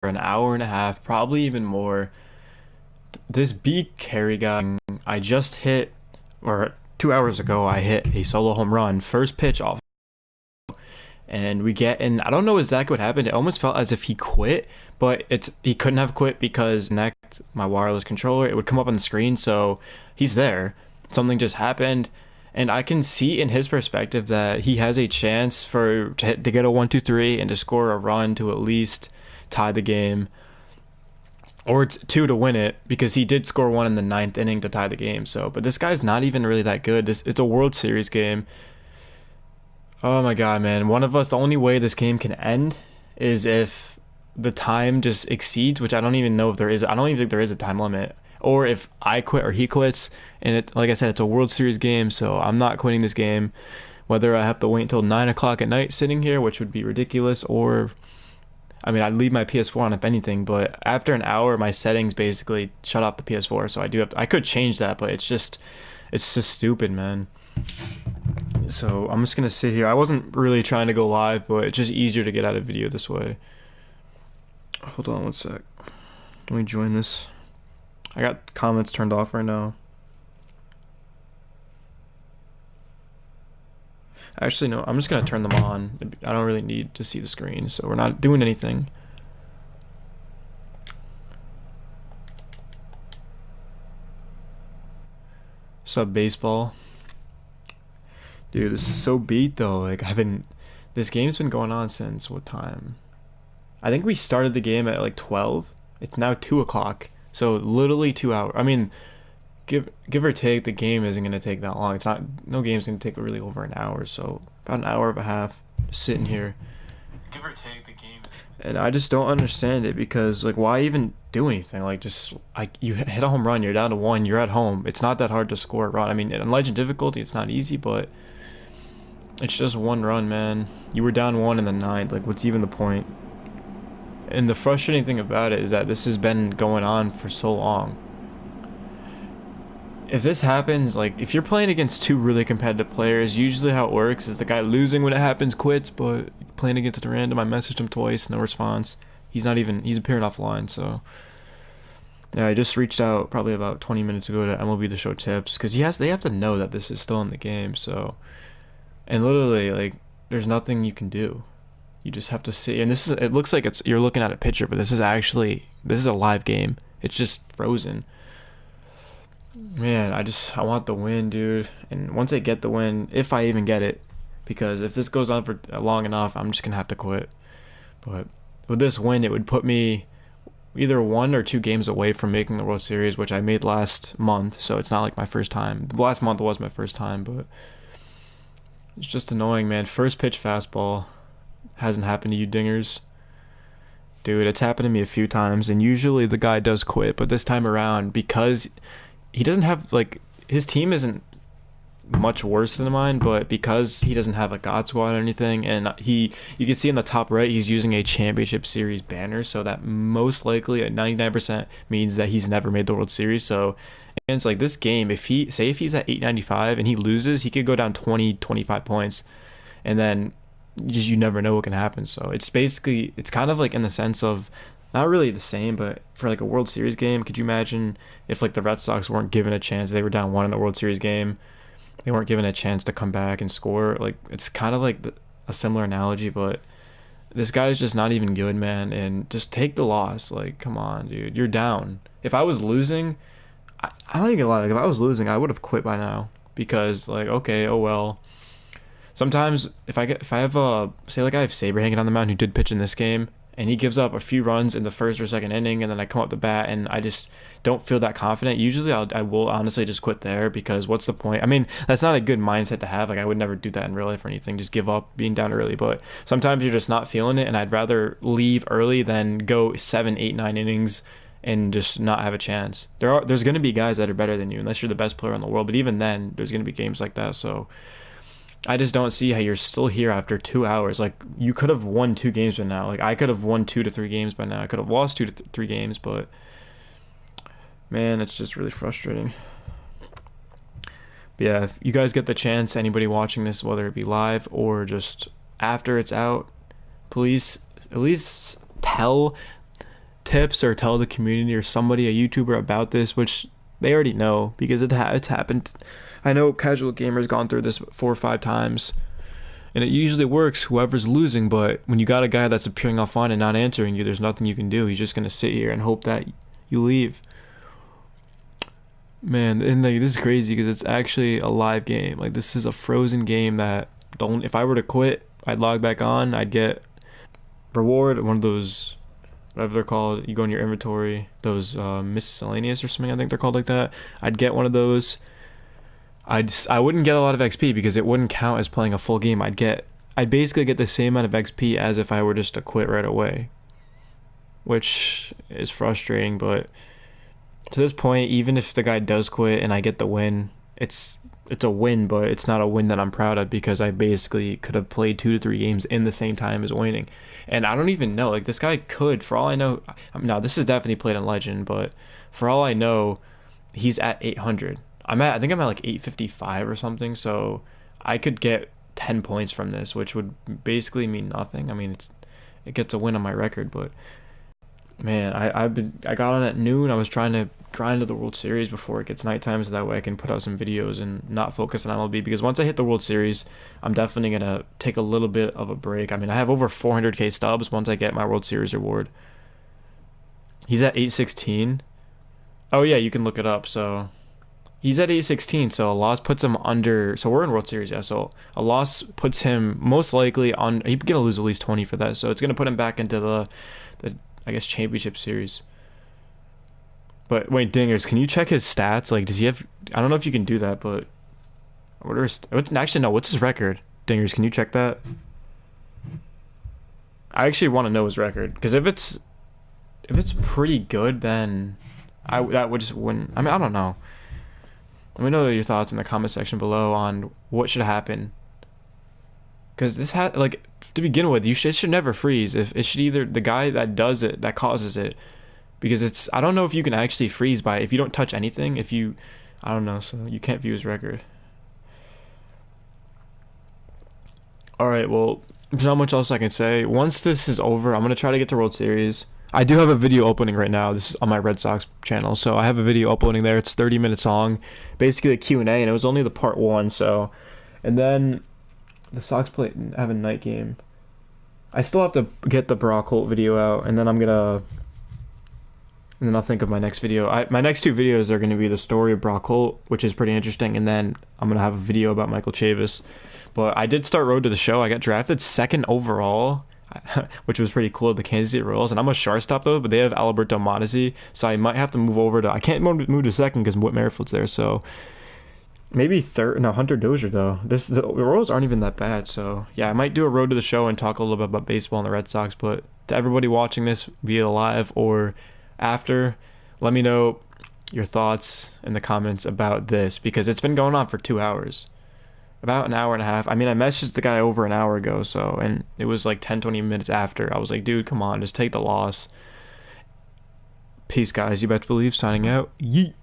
an hour and a half, probably even more. This B carry guy I just hit, or 2 hours ago, I hit a solo home run, first pitch off, and we get and I don't know exactly what happened. It almost felt as if he quit, but he couldn't have quit because next my wireless controller, it would come up on the screen, so he's there. Something just happened, and I can see in his perspective that he has a chance to get a 1-2-3 and to score a run to at least tie the game, or it's two to win it because he did score one in the ninth inning to tie the game. So, but this guy's not even really that good. It's a World Series game. Oh my God, man! One of us. The only way this game can end is if the time just exceeds, which I don't even know if there is. I don't even think there is a time limit, or if I quit or he quits. And like I said, it's a World Series game, so I'm not quitting this game. Whether I have to wait until 9 o'clock at night sitting here, which would be ridiculous, or I mean, I'd leave my PS4 on if anything, but after an hour, my settings basically shut off the PS4. So I could change that, but it's just stupid, man. So I'm just gonna sit here. I wasn't really trying to go live, but it's just easier to get out of video this way. Hold on one sec. Let me join this. I got comments turned off right now. Actually, no, I'm just gonna turn them on. I don't really need to see the screen, so we're not doing anything. Sub baseball. Dude, this is so beat though. Like this game's been going on since what time? I think we started the game at like 12. It's now 2 o'clock. So literally 2 hours. I mean, give or take, the game isn't gonna take that long. It's not. No game's gonna take really over an hour. So about an hour and a half, just sitting here. Give or take the game. And I just don't understand it because like why even do anything? Like just like you hit a home run, you're down to one, you're at home. It's not that hard to score a run. I mean, in Legend difficulty, it's not easy, but it's just one run, man. You were down one in the ninth. Like, what's even the point? And the frustrating thing about it is that this has been going on for so long. If this happens, like, if you're playing against two really competitive players, usually how it works is the guy losing when it happens quits, but playing against a random, I messaged him twice, no response. He's appearing offline, so. Yeah, I just reached out probably about 20 minutes ago to MLB to show tips, because they have to know that this is still in the game, so. And literally, like, there's nothing you can do. You just have to see. And it looks like you're looking at a picture, but this is a live game. It's just frozen. Man, I want the win, dude. And once I get the win, if I even get it, because if this goes on for long enough, I'm just going to have to quit. But with this win, it would put me either 1 or 2 games away from making the World Series, which I made last month. So it's not like my first time. Last month was my first time, but it's just annoying, man. First pitch fastball. Hasn't happened to you dingers. Dude, it's happened to me a few times, and usually the guy does quit, but this time around, because he doesn't have, like, his team isn't much worse than mine, but because he doesn't have a God Squad or anything, and you can see in the top right, he's using a Championship Series banner, so that most likely at 99% means that he's never made the World Series. So, and it's like this game, if he's at 895 and he loses, he could go down 20, 25 points, and then you never know what can happen. So it's kind of like in the sense of not really the same, but for like a World Series game, could you imagine if like the Red Sox weren't given a chance? They were down one in the World Series game. They weren't given a chance to come back and score. Like it's kind of like a similar analogy, but this guy's just not even good, man. And just take the loss. Like, come on, dude, you're down. If I was losing, I don't even lie. Like if I was losing, I would have quit by now because like okay, oh well. Sometimes if I have say like I have Saber hanging on the mound who did pitch in this game and he gives up a few runs in the first or second inning and then I come up the bat and I just don't feel that confident. Usually I will honestly just quit there because what's the point? I mean, that's not a good mindset to have. Like I would never do that in real life or anything. Just give up being down early. But sometimes you're just not feeling it and I'd rather leave early than go 7, 8, 9 innings and just not have a chance. There's going to be guys that are better than you unless you're the best player in the world. But even then, there's going to be games like that. So I just don't see how you're still here after 2 hours. Like you could have won 2 games by now. Like I could have won 2 to 3 games by now. I could have lost 2 to 3 games, but man, it's just really frustrating. But yeah, if you guys get the chance, anybody watching this, whether it be live or just after it's out, please at least tell tips or tell the community or somebody, a YouTuber, about this, which they already know because it's happened. I know casual gamers gone through this 4 or 5 times, and it usually works whoever's losing. But when you got a guy that's appearing offline and not answering you, there's nothing you can do. He's just gonna sit here and hope that you leave. Man, and like this is crazy because it's actually a live game. Like this is a frozen game that don't. If I were to quit, I'd log back on. I'd get reward, one of those, whatever they're called. You go in your inventory, those miscellaneous or something. I think they're called like that. I'd get one of those. I wouldn't get a lot of XP because it wouldn't count as playing a full game. I'd basically get the same amount of XP as if I were just to quit right away, which is frustrating. But to this point, even if the guy does quit and I get the win, it's a win, but it's not a win that I'm proud of because I basically could have played 2 to 3 games in the same time as winning. And I don't even know, like this guy could, for all I know, now this is definitely played in Legend, but for all I know, he's at 800. I think I'm at like 855 or something, so I could get 10 points from this, which would basically mean nothing. I mean, it gets a win on my record, but man, I got on at noon. I was trying to grind to the World Series before it gets nighttime, so that way I can put out some videos and not focus on MLB. Because once I hit the World Series, I'm definitely gonna take a little bit of a break. I mean, I have over 400k stubs once I get my World Series reward. He's at 816. Oh yeah, you can look it up. So he's at 816. So a loss puts him under. So we're in World Series, yeah. So a loss puts him most likely on. He's gonna lose at least 20 for that. So it's gonna put him back into the I guess championship series. But wait, Dingers, can you check his stats? Like, does he have? I don't know if you can do that, but what are actually no? What's his record? Dingers, can you check that? I actually want to know his record because if it's pretty good, then that would just win. I mean, I don't know. Let me know your thoughts in the comment section below on what should happen. Because this like to begin with, it should never freeze. If it should either the guy that does it that causes it, because I don't know if you can actually freeze if you don't touch anything. I don't know, so you can't view his record. All right, well, there's not much else I can say. Once this is over, I'm gonna try to get to World Series. I do have a video opening right now. This is on my Red Sox channel, so I have a video uploading there. It's 30 minutes long, basically a Q&A, and it was only the part 1. So, and then the Sox have a night game. I still have to get the Brock Holt video out, and then I'll think of my next video. My next 2 videos are going to be the story of Brock Holt, which is pretty interesting, and then I'm going to have a video about Michael Chavis. But I did start Road to the Show. I got drafted 2nd overall, which was pretty cool, the Kansas City Royals, and I'm a shortstop though, but they have Alberto Mondesi, so I might have to move over to. I can't move to 2nd because Whit Merrifield's there, so maybe 3rd. No, Hunter Dozier though. The Royals aren't even that bad, so yeah, I might do a Road to the Show and talk a little bit about baseball and the Red Sox. But to everybody watching this, be it live or after, let me know your thoughts in the comments about this because it's been going on for 2 hours. About an hour and a half. I mean, I messaged the guy over an hour ago, so, and it was like 10-20 minutes after. I was like, dude, come on, just take the loss. Peace, guys. You best believe. Signing out. Yeet.